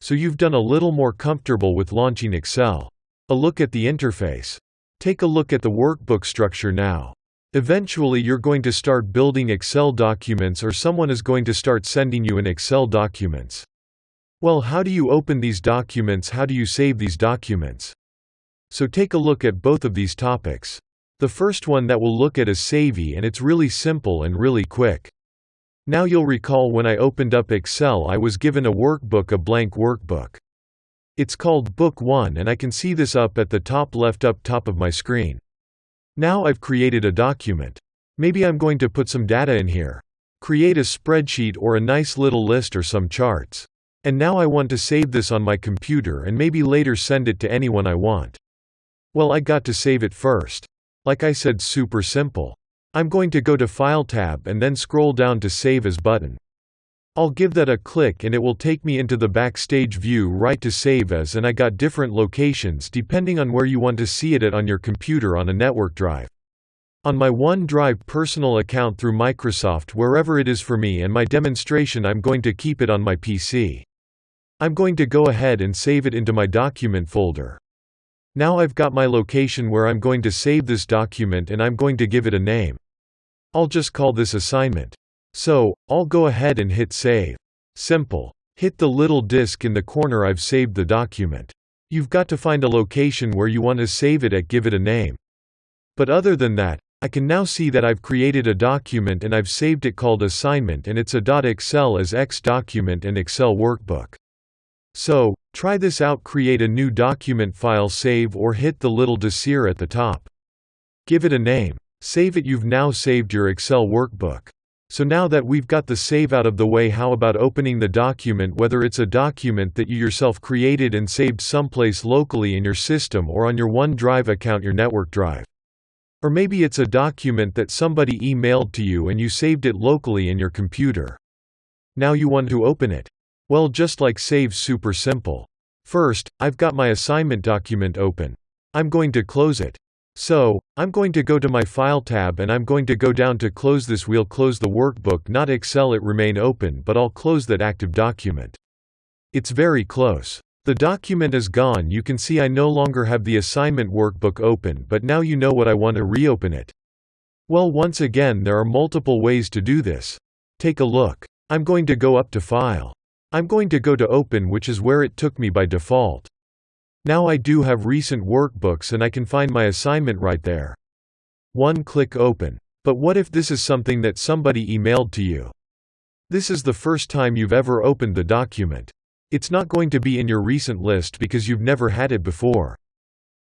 So you've done a little more comfortable with launching Excel. A look at the interface. Take a look at the workbook structure now. Eventually you're going to start building Excel documents, or someone is going to start sending you an Excel documents. Well, how do you open these documents? How do you save these documents? So take a look at both of these topics. The first one that we'll look at is Savey, and it's really simple and really quick. Now you'll recall when I opened up Excel I was given a workbook, a blank workbook. It's called Book 1 and I can see this up at the top left up top of my screen. Now I've created a document. Maybe I'm going to put some data in here. Create a spreadsheet or a nice little list or some charts. And now I want to save this on my computer and maybe later send it to anyone I want. Well, I got to save it first. Like I said, super simple. I'm going to go to File tab and then scroll down to Save As button. I'll give that a click and it will take me into the backstage view right to Save As, and I got different locations depending on where you want to see it at on your computer on a network drive. On my OneDrive personal account through Microsoft, wherever it is for me and my demonstration, I'm going to keep it on my PC. I'm going to go ahead and save it into my document folder. Now I've got my location where I'm going to save this document and I'm going to give it a name. I'll just call this assignment. So, I'll go ahead and hit save. Simple. Hit the little disk in the corner. I've saved the document. You've got to find a location where you want to save it at, give it a name. But other than that, I can now see that I've created a document and I've saved it called assignment, and it's a .excel as X document and Excel workbook. So, try this out. Create a new document file, save, or hit the little dossier at the top. Give it a name. Save it. You've now saved your Excel workbook. So now that we've got the save out of the way, how about opening the document, whether it's a document that you yourself created and saved someplace locally in your system or on your OneDrive account, your network drive. Or maybe it's a document that somebody emailed to you and you saved it locally in your computer. Now you want to open it. Well, just like save, super simple. First, I've got my assignment document open. I'm going to close it. So, I'm going to go to my File tab and I'm going to go down to close this. We'll close the workbook, not Excel. It remain open, but I'll close that active document. It's very close. The document is gone. You can see I no longer have the assignment workbook open, but now you know what I want to reopen it. Well, once again, there are multiple ways to do this. Take a look. I'm going to go up to File. I'm going to go to Open, which is where it took me by default. Now I do have recent workbooks and I can find my assignment right there. One click open. But what if this is something that somebody emailed to you? This is the first time you've ever opened the document. It's not going to be in your recent list because you've never had it before.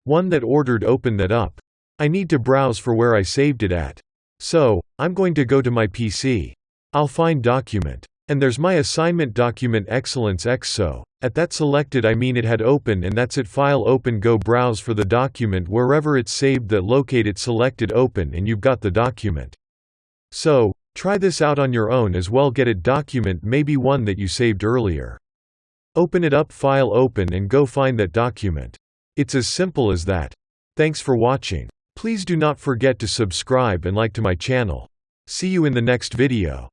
One that ordered, open that up. I need to browse for where I saved it at. So, I'm going to go to my PC. I'll find document. And there's my assignment document, Excellence X. So, at that selected, I mean it had open, and that's it. File open, go browse for the document wherever it's saved, that locate it, selected open, and you've got the document. So, try this out on your own as well. Get it document, maybe one that you saved earlier. Open it up, File open, and go find that document. It's as simple as that. Thanks for watching. Please do not forget to subscribe and like to my channel. See you in the next video.